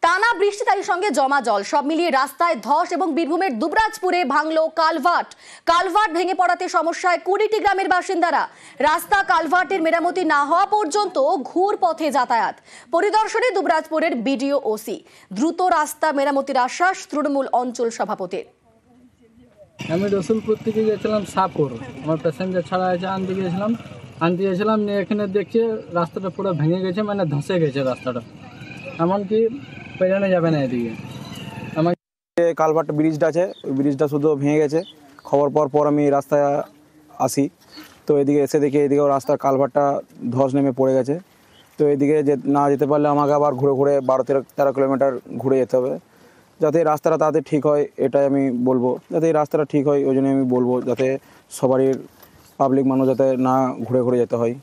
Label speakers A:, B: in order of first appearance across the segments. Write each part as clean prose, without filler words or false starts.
A: টানা বৃষ্টি তারই সঙ্গে জমা জল সব মিলিয়ে রাস্তায় ধস এবং বীরভূমের দুবরাজপুরে ভাঙলো কালভার্ট ভেঙে পড়াতে সমস্যায় 20টি গ্রামের বাসিন্দারা। রাস্তা কালভার্টের মেরামতি না হওয়া পর্যন্ত ঘুর পথে যাতায়াত। পরিদর্শনে দুবরাজপুরের বিডিও ওসি। দ্রুত রাস্তা মেরামতির আশ্বাস তৃণমূল অঞ্চল সভাপতির।
B: আমি রসুলপুর থেকে গেছিলাম সাপুর, আমার প্যাসেঞ্জার ছাড়া আছে, আনতে গেছিলাম নিয়ে এখানে দেখছি রাস্তাটা পুরো ভেঙে গেছে, মানে ধসে গেছে রাস্তাটা, এমনকি পেরানো যাবে না এদিকে। আমার
C: কালভার্ট ব্রিজটা আছে, ওই ব্রিজটা শুধু ভেঙে গেছে। খবর পাওয়ার পর আমি রাস্তায় আসি, তো এদিকে এসে দেখি এদিকেও রাস্তার কালভার্টটা ধস নেমে পড়ে গেছে। তো এদিকে না যেতে পারলে আমাকে আবার ঘুরে 12-13 কিলোমিটার ঘুরে যেতে হবে, যাতে এই রাস্তাটা তাড়াতাড়ি ঠিক হয়। এটাই আমি বলবো, যাতে এই রাস্তাটা ঠিক হয়, ওই জন্য আমি বলবো যাতে সবারই পাবলিক মানুষ যাতে না ঘুরে যেতে হয়।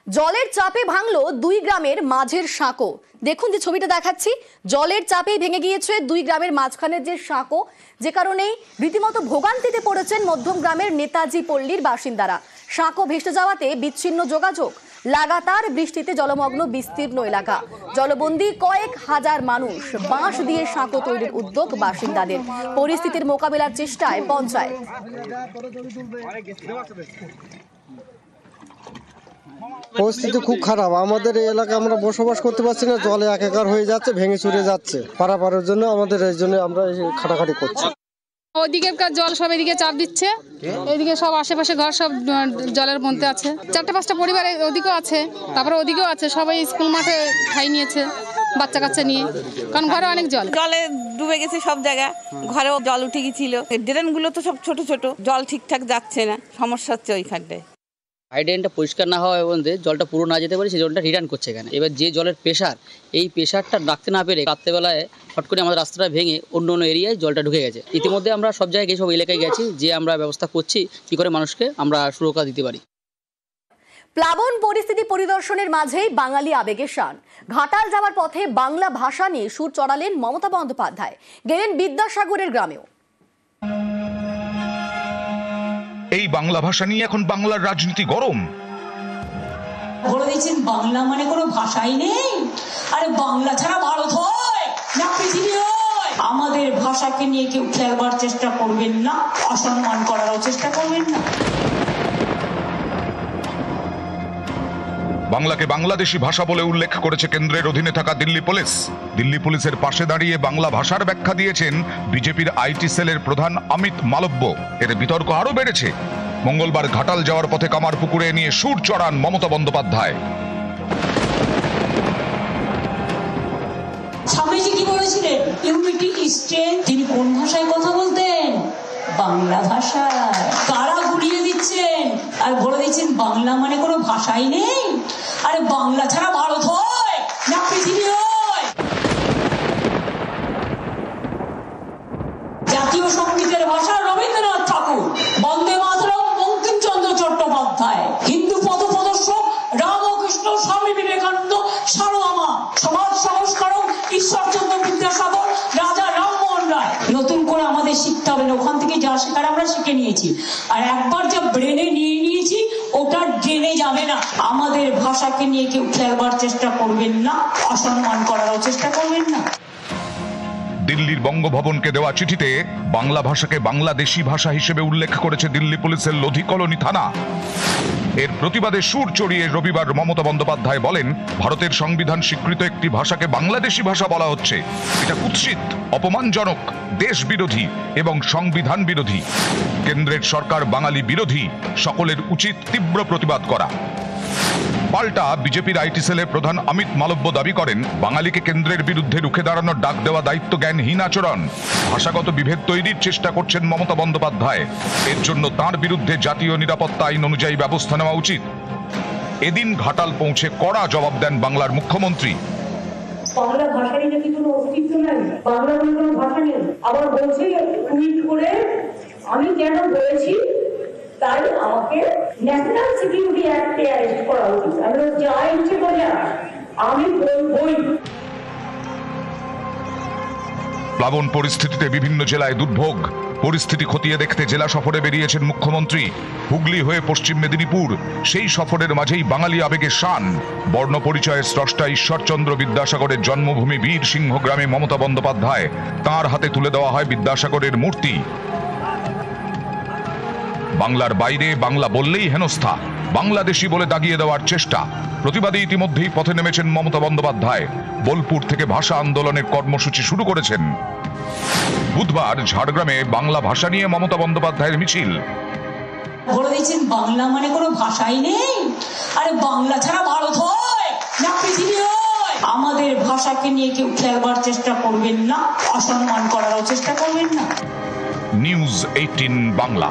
A: জলের চাপে ভাঙলো 2 গ্রামের মাঝের সাঁকো। দেখুন যে ছবিটা দেখাচ্ছি, জলের চাপেই ভেঙে গিয়েছে 2 গ্রামের মাঝখানের যে সাঁকো, যে কারণে রীতিমতো ভোগান্তিতে পড়েছেন মধ্যম গ্রামের নেতাজি পল্লীর বাসিন্দারা। সাঁকো ভেসে যাওয়াতে বিচ্ছিন্ন যোগাযোগ, লাগাতার বৃষ্টিতে জলমগ্ন বিস্তীর্ণ এলাকা, জলবন্দী কয়েক হাজার মানুষ। বাঁশ দিয়ে সাঁকো তৈরির উদ্যোগ বাসিন্দাদের। পরিস্থিতির মোকাবিলার চেষ্টায় পঞ্চায়েত।
D: পরিস্থিতি খুব খারাপ, আমাদের এই এলাকায় আমরা বসবাস করতে পারছি না, জলে একাকার হয়ে যাচ্ছে, ভেঙে চুরে যাচ্ছে। পারাপারের জন্য আমাদের এই জন্য আমরা খাটাখাটি করছি।
E: ওইদিকে জল সব এদিকে চাপ দিচ্ছে, এদিকে সব আশেপাশে ঘর সব জলের মধ্যে আছে। 4-5টা পরিবার ওদিকেও আছে, তারপরে ওদিকেও আছে, সবাই স্কুল মাঠে ঠাই নিয়েছে বাচ্চা কাচ্চা নিয়ে, কারণ ঘরে অনেক জলে
F: ডুবে গেছে সব জায়গা, ঘরেও জল উঠে গেছিল। ড্রেনগুলো তো সব ছোট জল ঠিকঠাক যাচ্ছে না, সমস্যা হচ্ছে ওইখানটায়।
G: হাইড্রেনটা পরিষ্কার না হওয়া এবং জলটা পুরো না যেতে পারে, সেই জলটা রিটার্ন করছে এখানে। এবার যে জলের প্রেশার, এই প্রেশারটা রাখতে না পেরে রাত্রেবেলায় হট করে আমাদের রাস্তাটা ভেঙে অন্য এরিয়ায় জলটা ঢুকে গেছে। ইতিমধ্যে আমরা সব জায়গায় সব এলাকায় গেছি, যে আমরা ব্যবস্থা করছি কি করে মানুষকে আমরা সুরক্ষা দিতে পারি।
A: প্লাবন পরিস্থিতি পরিদর্শনের মাঝেই বাঙালি আবেগের শান। ঘাটাল যাওয়ার পথে বাংলা ভাষা নিয়ে সুর চড়ালেন মমতা বন্দ্যোপাধ্যায়। গেলেন বিদ্যাসাগরের গ্রামেও।
H: এই বাংলা ভাষা নিয়ে এখন বাংলার রাজনীতি গরম।
I: বলে দিয়েছেন বাংলা মানে কোনো ভাষাই নেই, আরে বাংলা ছাড়া ভারত হয় না পৃথিবী হয়। আমাদের ভাষাকে নিয়ে কেউ খেলবার চেষ্টা করবেন না, অসম্মান করারও চেষ্টা করবেন না।
H: বাংলাকে বাংলাদেশি ভাষা বলে উল্লেখ করেছে কেন্দ্রের অধীনে থাকা দিল্লি পুলিশ। দিল্লি পুলিশের পাশে দাঁড়িয়ে বাংলা ভাষার ব্যাখ্যা দিয়েছেন বিজেপির আইটি সেলের প্রধান অমিত মালব্য। এর বিতর্ক আরো বেড়েছে। মঙ্গলবার ঘাটাল যাওয়ার পথে কামারপুকুরে নিয়ে সুর চড়ান মমতা বন্দ্যোপাধ্যায়।
I: স্বামীজি কি বলেছিলেন? Unity is strength. তিনি কোন ভাষায় কথা বলতেন? বাংলা ভাষায়। কারা গুলিয়ে দিচ্ছেন আর বলে দিচ্ছেন বাংলা মানে কোনো ভাষাই নেই, আরে বাংলা ছাড়া ভারত হয় না পৃথিবী হয়। জাতীয় সঙ্গীতের ভাষা রবীন্দ্রনাথ ঠাকুর, বন্দে মাতরম বঙ্কিমচন্দ্র চট্টোপাধ্যায়, হিন্দু পথপ্রদর্শক রামকৃষ্ণ স্বামী বিবেকানন্দ, সারদামা, সমাজ সংস্কারক ঈশ্বরচন্দ্র বিদ্যাসাগর, রাজা রামমোহন রায়। নতুন করে আমাদের শিখতে হবে না, ওখান থেকে যা শেখার আমরা শিখে নিয়েছি, আর একবার যা ব্রেনে নিয়ে নিয়েছি ওটা ড্রেনে যাবে না। আমাদের ভাষাকে নিয়ে কেউ খেলবার চেষ্টা করবেন না, অসম্মান করারও চেষ্টা করবেন না।
H: দিল্লির বঙ্গভবনকে দেওয়া চিঠিতে বাংলা ভাষাকে বাংলাদেশি ভাষা হিসেবে উল্লেখ করেছে দিল্লি পুলিশের লোধি কলোনি থানা। এর প্রতিবাদে সুর চড়িয়ে রবিবার মমতা বন্দ্যোপাধ্যায় বলেন, ভারতের সংবিধান স্বীকৃত একটি ভাষাকে বাংলাদেশি ভাষা বলা হচ্ছে। এটা কুৎসিত, অপমানজনক, দেশ বিরোধী এবং সংবিধান বিরোধী। কেন্দ্রের সরকার বাঙালি বিরোধী, সকলের উচিত তীব্র প্রতিবাদ করা। পাল্টা বিজেপির আইটি সেলের প্রধান অমিত মালব্য দাবি করেন, বাঙালিকে কেন্দ্রের বিরুদ্ধে রুখে দাঁড়ানোর ডাক দেওয়া দায়িত্ব জ্ঞানহীন আচরণ। ভাষাগত বিভেদ তৈরির চেষ্টা করছেন মমতা বন্দ্যোপাধ্যায়। এর জন্য তার বিরুদ্ধে জাতীয় নিরাপত্তা আইন অনুযায়ী ব্যবস্থা নেওয়া উচিত। এদিন ঘাটাল পৌঁছে কড়া জবাব দেন বাংলার মুখ্যমন্ত্রী।
I: বাংলা ভাষারই নাকি কোনো অস্তিত্ব নাই, বাংলা বলে কোনো ভাষা নেই। আবার বলছি টুইট করে আমি কেন বলেছি তাই আমাকে ন্যাশনাল সিকিউরিটি অ্যাক্টে অ্যারেস্ট করা উচিত। আমি যা ইচ্ছে করে আমি বলবই।
H: প্লাবন পরিস্থিতিতে বিভিন্ন জেলায় দুর্ভোগ। পরিস্থিতি খতিয়ে দেখতে জেলা সফরে বেরিয়েছেন মুখ্যমন্ত্রী। হুগলি হয়ে পশ্চিম মেদিনীপুর, সেই সফরের মাঝেই বাঙালি আবেগের শান। বর্ণ পরিচয়ের স্রষ্টা ঈশ্বরচন্দ্র বিদ্যাসাগরের জন্মভূমি বীর সিংহ গ্রামে মমতা বন্দ্যোপাধ্যায়, তাঁর হাতে তুলে দেওয়া হয় বিদ্যাসাগরের মূর্তি। বাংলার বাইরে বাংলা বললেই হেনস্থা, বাংলাদেশি বলে দাগিয়ে দেওয়ার চেষ্টা। প্রতিবাদী ইতিমধ্যেই পথে নেমেছেন মমতা বন্দ্যোপাধ্যায়। বোলপুর থেকে ভাষা আন্দোলনের কর্মসূচি শুরু করেছেন। বুধবার ঝাড়গ্রামে বাংলা ভাষা নিয়ে মমতা বন্দ্যোপাধ্যায়ের মিছিল।
I: বলে দিচ্ছেন বাংলা মানে কোনো ভাষাই নেই। আরে বাংলা ছাড়া ভারত হয় না পৃথিবী হয়? আমাদের ভাষাকে নিয়ে কেউ খেলবার চেষ্টা করবেন না, অসম্মান করারও চেষ্টা করবেন না।
H: নিউজ 18 বাংলা।